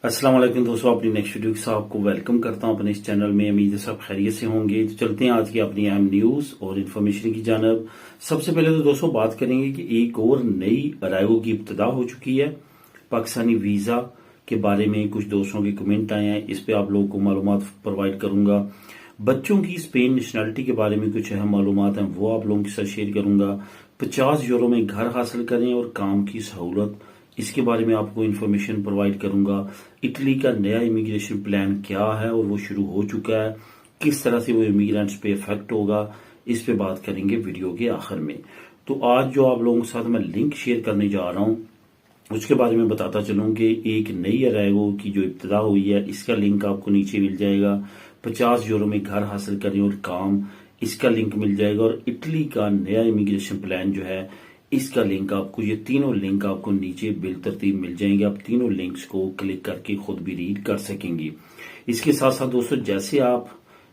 अस्सलाम वालेकुम दोस्तों, अपनी नेक्स्ट वीडियो के साथ आपको वेलकम करता हूं अपने इस चैनल में। उम्मीद है सब खैरियत से होंगे। तो चलते हैं आज की अपनी अहम न्यूज और इन्फॉर्मेशन की जानब। सबसे पहले तो दोस्तों बात करेंगे कि एक और नई अराइवल की इब्तिदा हो चुकी है। पाकिस्तानी वीजा के बारे में कुछ दोस्तों के कमेंट आए हैं, इस पे आप लोगों को मालूमात प्रोवाइड करूंगा। बच्चों की स्पेन नेशनलिटी के बारे में कुछ अहम मालूमात हैं, वो आप लोगों के साथ शेयर करूंगा। 50 यूरो में घर हासिल करें और काम की सहूलत, इसके बारे में आपको इन्फॉर्मेशन प्रोवाइड करूंगा। इटली का नया इमिग्रेशन प्लान क्या है और वो शुरू हो चुका है, किस तरह से वो इमिग्रेंट्स पे इफेक्ट होगा, इस पे बात करेंगे वीडियो के आखिर में। तो आज जो आप लोगों के साथ मैं लिंक शेयर करने जा रहा हूं, उसके बारे में बताता चलूं कि एक नई अराइवल की जो इब्तिदा हुई है, इसका लिंक आपको नीचे मिल जाएगा। 50 यूरो में घर हासिल करें और काम, इसका लिंक मिल जाएगा। और इटली का नया इमिग्रेशन प्लान जो है, इसका लिंक आपको, ये तीनों लिंक आपको नीचे बिल तरतीब मिल जाएंगे। आप तीनों लिंक्स को क्लिक करके खुद भी रीड कर सकेंगे। इसके साथ साथ दोस्तों, जैसे आप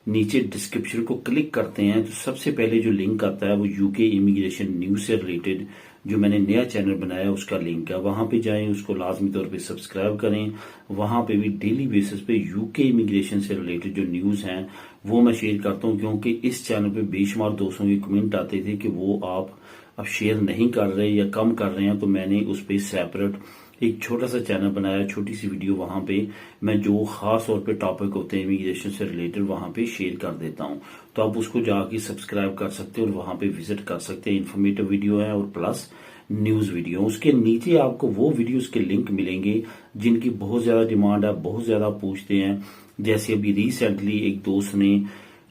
नीचे डिस्क्रिप्शन को क्लिक करते हैं तो सबसे पहले जो लिंक आता है वो यूके इमिग्रेशन न्यूज से रिलेटेड जो मैंने नया चैनल बनाया है उसका लिंक है। वहां पे जाएं, उसको लाजमी तौर पे सब्सक्राइब करें। वहां पे भी डेली बेसिस पे यूके इमिग्रेशन से रिलेटेड जो न्यूज हैं वो मैं शेयर करता हूं, क्योंकि इस चैनल पे बेशुमार दोस्तों के कमेंट आते थे कि वो आप अब शेयर नहीं कर रहे या कम कर रहे हैं। तो मैंने उस पर सेपरेट एक छोटा सा चैनल बनाया, छोटी सी वीडियो, वहां पे मैं जो खास तौर पे टॉपिक होते हैं इमिग्रेशन से रिलेटेड वहां पे शेयर कर देता हूं। तो आप उसको जाके सब्सक्राइब कर सकते हैं और वहां पे विजिट कर सकते हैं। इन्फॉर्मेटिव वीडियो है और प्लस न्यूज वीडियो। उसके नीचे आपको वो वीडियोस के लिंक मिलेंगे जिनकी बहुत ज्यादा डिमांड है, बहुत ज्यादा पूछते हैं। जैसे अभी रिसेंटली एक दोस्त ने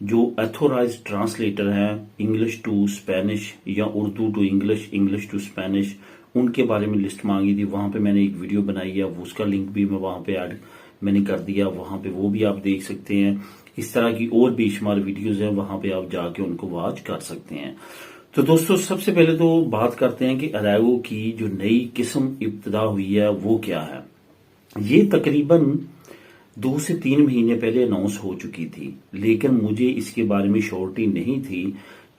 जो अथोराइज ट्रांसलेटर हैं इंग्लिश टू स्पेनिश या Urdu to English, English to Spanish, उनके बारे में लिस्ट मांगी थी। वहां पे मैंने एक वीडियो बनाई है, उसका लिंक भी मैं वहां पे ऐड मैंने कर दिया, वहां पे वो भी आप देख सकते हैं। इस तरह की और बेशुमार वीडियोस हैं, वहां पे आप जाके उनको वॉच कर सकते हैं। तो दोस्तों सबसे पहले तो बात करते हैं कि अराइवल की जो नई किस्म इब्तिदा हुई है वो क्या है। ये तकरीबन 2 से 3 महीने पहले अनाउंस हो चुकी थी, लेकिन मुझे इसके बारे में श्योरिटी नहीं थी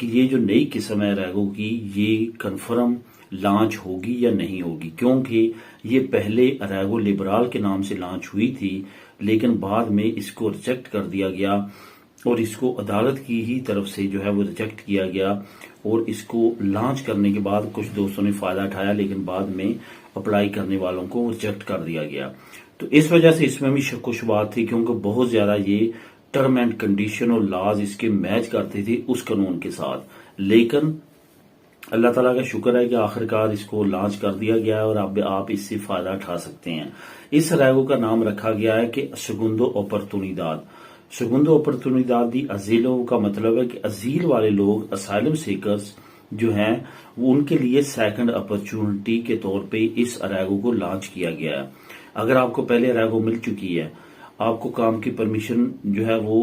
कि ये जो नई किस्म है अराइवल की, ये कंफर्म लॉन्च होगी या नहीं होगी। क्योंकि ये पहले अराइवल लिबराल के नाम से लॉन्च हुई थी, लेकिन बाद में इसको रिजेक्ट कर दिया गया और इसको अदालत की ही तरफ से जो है वो रिजेक्ट किया गया। और इसको लॉन्च करने के बाद कुछ दोस्तों ने फायदा उठाया, लेकिन बाद में अप्लाई करने वालों को रिजेक्ट कर दिया गया। तो इस वजह से इसमें भी शक शुबहत थी, क्योंकि बहुत ज्यादा ये टर्म एंड कंडीशन और लॉज इसके मैच करते थे उस कानून के साथ। लेकिन अल्लाह ताला का शुक्र है कि आखिरकार इसको लॉन्च कर दिया गया है और अब आप इससे फायदा उठा सकते हैं। इस अराइवल का नाम रखा गया है कि सेगुंडो ओपर्टुनिदाद। सेगुंडो ओपर्टुनिदाद दी अजीलो का मतलब है कि अजील वाले लोग, असाइलम सीकर्स जो हैं, वो उनके लिए सेकंड अपॉर्चुनिटी के तौर पे इस अराइवल को लॉन्च किया गया है। अगर आपको पहले अराइवल मिल चुकी है, आपको काम की परमिशन जो है वो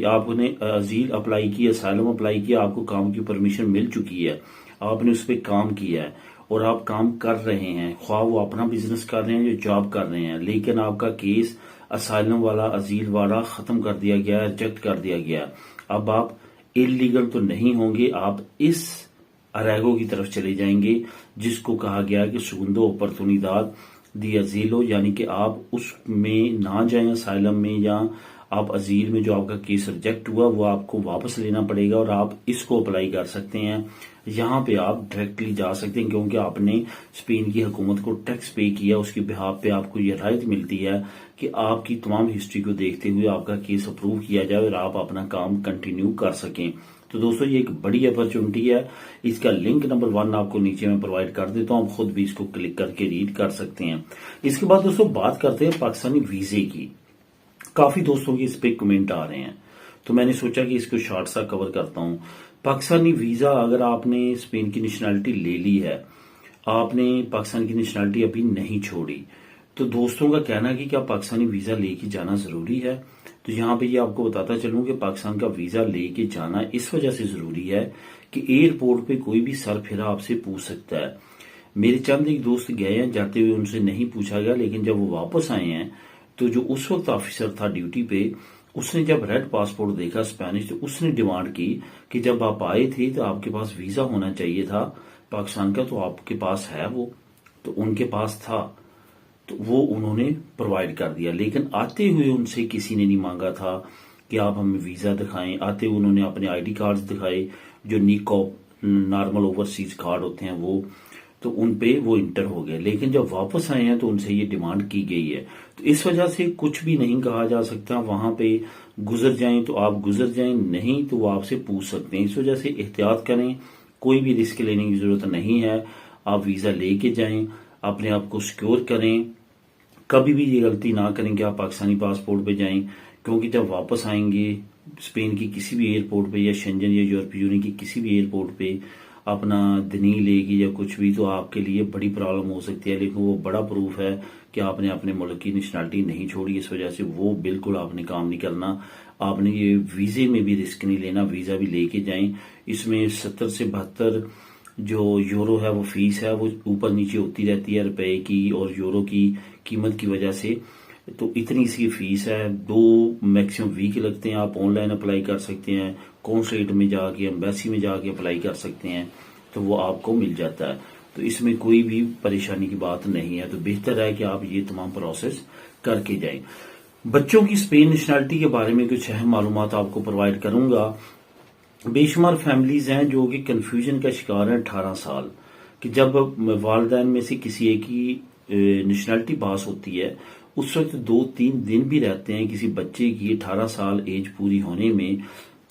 आपने अजील अप्लाई किया, असाइलम अप्लाई किया, आपको काम की परमिशन मिल चुकी है, आपने उस पर काम किया है और आप काम कर रहे हैं, ख्वाह वो अपना बिजनेस कर रहे हैं या जॉब कर रहे हैं, लेकिन आपका केस असाइलम वाला, अजील वाला खत्म कर दिया गया है, रिजेक्ट कर दिया गया है। अब आप इलीगल तो नहीं होंगे, आप इस अराइवल की तरफ चले जाएंगे जिसको कहा गया कि सेगुंडो ओपर्टुनिदाद दी अजीलो, यानी कि आप उसमें ना जाएं असाइलम में या आप अजील में जो आपका केस रिजेक्ट हुआ वो आपको वापस लेना पड़ेगा और आप इसको अप्लाई कर सकते हैं। यहाँ पे आप डायरेक्टली जा सकते हैं, क्योंकि आपने स्पेन की हुकूमत को टैक्स पे किया, उसकी बिहाफ पे आपको ये राहत मिलती है कि आपकी तमाम हिस्ट्री को देखते हुए आपका केस अप्रूव किया जाए और आप अपना काम कंटिन्यू कर सकें। तो दोस्तों ये एक बड़ी अपॉर्चुनिटी है। इसका लिंक नंबर 1 आपको नीचे मैं प्रोवाइड कर देता हूं, आप खुद भी इसको क्लिक करके रीड कर सकते हैं। इसके बाद दोस्तों बात करते हैं पाकिस्तानी वीजे की। काफी दोस्तों के इस पे कमेंट आ रहे हैं, तो मैंने सोचा कि इसको शॉर्ट सा कवर करता हूं। पाकिस्तानी वीजा, अगर आपने स्पेन की नेशनलिटी ले ली है, आपने पाकिस्तान की नेशनलिटी अभी नहीं छोड़ी, तो दोस्तों का कहना है कि क्या पाकिस्तानी वीजा लेके जाना जरूरी है। तो यहाँ पे ये आपको बताता चलूं कि पाकिस्तान का वीजा लेके जाना इस वजह से जरूरी है कि एयरपोर्ट पे कोई भी सरफिरा आपसे पूछ सकता है। मेरे चंद एक दोस्त गए हैं, जाते हुए उनसे नहीं पूछा गया, लेकिन जब वो वापस आए हैं तो जो उस वक्त ऑफिसर था ड्यूटी पे, उसने जब रेड पासपोर्ट देखा स्पेनिश, तो उसने डिमांड की कि जब आप आए थे तो आपके पास वीजा होना चाहिए था पाकिस्तान का, तो आपके पास है वो? तो उनके पास था। तो वो उन्होंने प्रोवाइड कर दिया। लेकिन आते हुए उनसे किसी ने नहीं मांगा था कि आप हमें वीज़ा दिखाएं। आते हुए उन्होंने अपने आईडी कार्ड्स दिखाए, जो नीकॉप नॉर्मल ओवरसीज कार्ड होते हैं वो, तो उन पे वो इंटर हो गए। लेकिन जब वापस आए हैं तो उनसे ये डिमांड की गई है। तो इस वजह से कुछ भी नहीं कहा जा सकता। वहां पे गुजर जाएं तो आप गुजर जाएं, नहीं तो वो आपसे पूछ सकते हैं। इस वजह से एहतियात करें, कोई भी रिस्क लेने की जरूरत नहीं है। आप वीजा लेके जाएं, अपने आप को सिक्योर करें। कभी भी ये गलती ना करें कि आप पाकिस्तानी पासपोर्ट पे जाएं, क्योंकि जब वापस आएंगे स्पेन की किसी भी एयरपोर्ट पे या शेंजन या यूरोपीय यूनियन की किसी भी एयरपोर्ट पे अपना दनी लेगी या कुछ भी, तो आपके लिए बड़ी प्रॉब्लम हो सकती है। लेकिन वो बड़ा प्रूफ है कि आपने अपने मुल्क की नेशनलिटी नहीं छोड़ी। इस वजह से वो बिल्कुल आपने काम नहीं करना। आपने ये वीजे में भी रिस्क नहीं लेना, वीजा भी लेके जाएं। इसमें 70 से 72 जो यूरो है वो फीस है, वो ऊपर नीचे होती रहती है रुपए की और यूरो की कीमत की वजह से। तो इतनी सी फीस है, 2 मैक्सिमम वीक लगते हैं। आप ऑनलाइन अप्लाई कर सकते हैं, कॉन्सुलेट में जाके, एम्बेसी में जाके अप्लाई कर सकते हैं, तो वो आपको मिल जाता है। तो इसमें कोई भी परेशानी की बात नहीं है। तो बेहतर है कि आप ये तमाम प्रोसेस करके जाएं। बच्चों की स्पेन नेशनलिटी के बारे में कुछ अहम मालूमात आपको प्रोवाइड करूंगा। बेशुमार फैमिलीज हैं जो कि कंफ्यूजन का शिकार हैं 18 साल कि जब वालदैन में से किसी एक की नेशनलिटी पास होती है, उस वक्त 2-3 दिन भी रहते हैं किसी बच्चे की 18 साल एज पूरी होने में,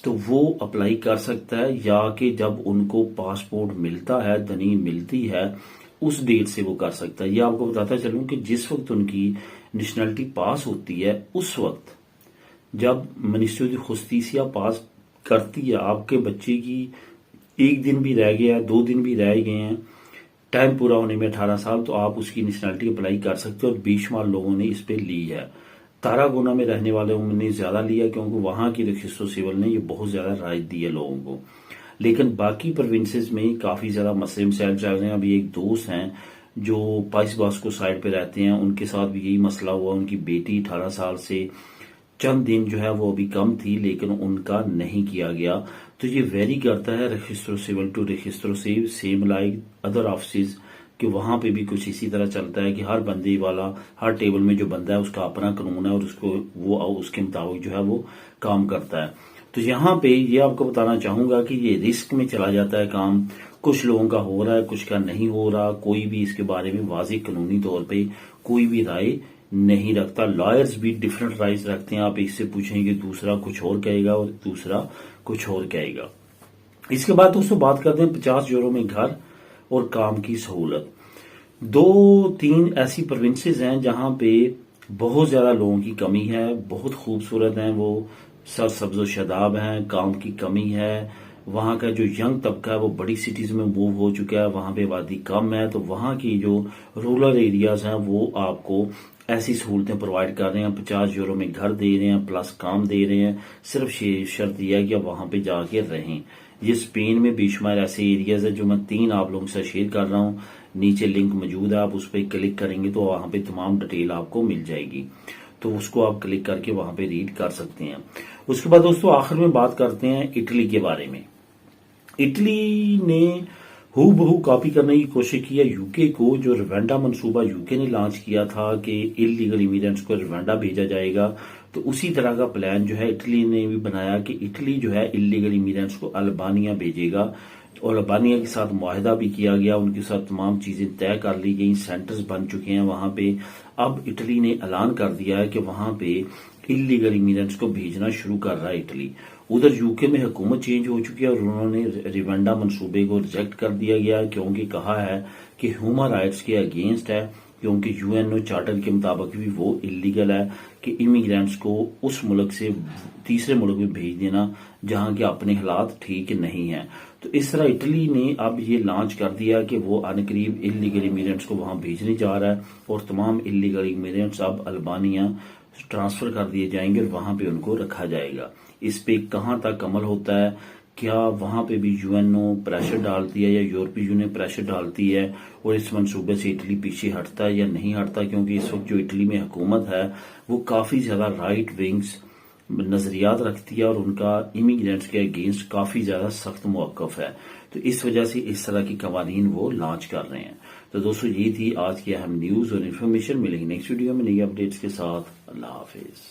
तो वो अप्लाई कर सकता है। या कि जब उनको पासपोर्ट मिलता है, दनी मिलती है, उस डेट से वो कर सकता है। ये आपको बताता चलूं कि जिस वक्त उनकी नेशनलिटी पास होती है, उस वक्त जब मिनिस्ट्री ऑफ जस्टिस पास करती है, आपके बच्चे की 1 दिन भी रह गया, 2 दिन भी रह गए हैं टाइम पूरा होने में 18 साल, तो आप उसकी नेशनलिटी अप्लाई कर सकते हो। और बेशुमार लोगों ने इस पे ली है। तारागोना में रहने वाले ने ज्यादा लिया, क्योंकि वहां की रजिस्ट्रो सिविल ने ये बहुत ज्यादा राहत दी है लोगों को। लेकिन बाकी प्रोविंसेस में काफी ज्यादा मसले मसाइल चल रहे हैं। अभी एक दोस्त हैं जो पाइस बास्को साइड पे रहते हैं, उनके साथ भी यही मसला हुआ। उनकी बेटी 18 साल से चंद दिन जो है वो अभी कम थी, लेकिन उनका नहीं किया गया। तो ये वेरी करता है रजिस्ट्रो सिविल टू रजिस्ट्रो सिविल, सेम लाइक अदर ऑफिस, कि वहां पे भी कुछ इसी तरह चलता है कि हर बंदे वाला, हर टेबल में जो बंदा है उसका अपना कानून है और उसको वो उसके मुताबिक जो है वो काम करता है। तो यहाँ पे ये आपको बताना चाहूंगा कि ये रिस्क में चला जाता है काम। कुछ लोगों का हो रहा है, कुछ का नहीं हो रहा। कोई भी इसके बारे में वाज़ेह कानूनी तौर पे कोई भी राय नहीं रखता। लॉयर्स भी डिफरेंट राइज रखते हैं। आप इससे पूछेंगे, दूसरा कुछ और कहेगा और दूसरा कुछ और कहेगा। इसके बाद दोस्तों बात करते हैं 50 यूरो में घर और काम की सहूलत। 2-3 ऐसी प्रोविंसेस हैं जहां पे बहुत ज्यादा लोगों की कमी है, बहुत खूबसूरत हैं, वो सरसब्ज शादाब हैं, काम की कमी है। वहां का जो यंग तबका है वो बड़ी सिटीज में मूव हो चुका है, वहां पे आबादी कम है। तो वहां की जो रूरल एरियाज हैं वो आपको ऐसी सहूलतें प्रोवाइड कर रहे हैं। 50 यूरो में घर दे रहे हैं, प्लस काम दे रहे हैं। सिर्फ शर्त यह है कि आप वहां पे जाके रहें। ये स्पेन में बेशुमार ऐसे एरियाज है जो मैं 3 आप लोगों से शेयर कर रहा हूँ। नीचे लिंक मौजूद है, आप उस पर क्लिक करेंगे तो वहां पे तमाम डिटेल आपको मिल जाएगी। तो उसको आप क्लिक करके वहां पे रीड कर सकते हैं। उसके बाद दोस्तों आखिर में बात करते हैं इटली के बारे में। इटली ने हूबहू कॉपी करने की कोशिश की है यूके को। जो रवांडा मंसूबा यूके ने लॉन्च किया था कि इलीगल इमिग्रेंट्स को रवांडा भेजा जाएगा, तो उसी तरह का प्लान जो है इटली ने भी बनाया कि इटली जो है इलीगल इमिग्रेंट्स को अल्बानिया भेजेगा। और अल्बानिया के साथ मुआहदा भी किया गया, उनके साथ तमाम चीजें तय कर ली गई, सेंटर्स बन चुके हैं वहां पे। अब इटली ने ऐलान कर दिया है कि वहां पे इलीगल इमिग्रेंट्स को भेजना शुरू कर रहा है इटली। उधर यूके में हुकूमत चेंज हो चुकी है और उन्होंने रवांडा मंसूबे को रिजेक्ट कर दिया गया, क्योंकि कहा है कि ह्यूमन राइट्स के अगेंस्ट है, क्योंकि यूएनओ चार्टर के मुताबिक भी वो इलीगल है कि इमिग्रेंट्स को उस मुल्क से तीसरे मुल्क में भेज देना जहां के अपने हालात ठीक नहीं है। तो इस तरह इटली ने अब ये लॉन्च कर दिया कि वो अनकरीब इलीगल इमिग्रेंट्स को वहां भेजने जा रहा है और तमाम इलीगल इमिग्रेंट्स अब अल्बानिया ट्रांसफर कर दिए जाएंगे और वहां पे उनको रखा जाएगा। इस पे कहां तक अमल होता है, क्या वहां पे भी यूएनओ प्रेशर डालती है या यूरोपीय यूनियन प्रेशर डालती है और इस मंसूबे से इटली पीछे हटता है या नहीं हटता, क्योंकि इस वक्त जो इटली में हुकूमत है वो काफी ज्यादा राइट विंग्स नजरियात रखती है और उनका इमिग्रेंट्स के अगेंस्ट काफी ज्यादा सख्त मौकफ है। तो इस वजह से इस तरह की कवानीन वो लॉन्च कर रहे हैं। तो दोस्तों ये थी आज की अहम न्यूज और इन्फॉर्मेशन। मिलेंगे नेक्स्ट वीडियो में नई अपडेट्स के साथ। अल्लाह हाफिज।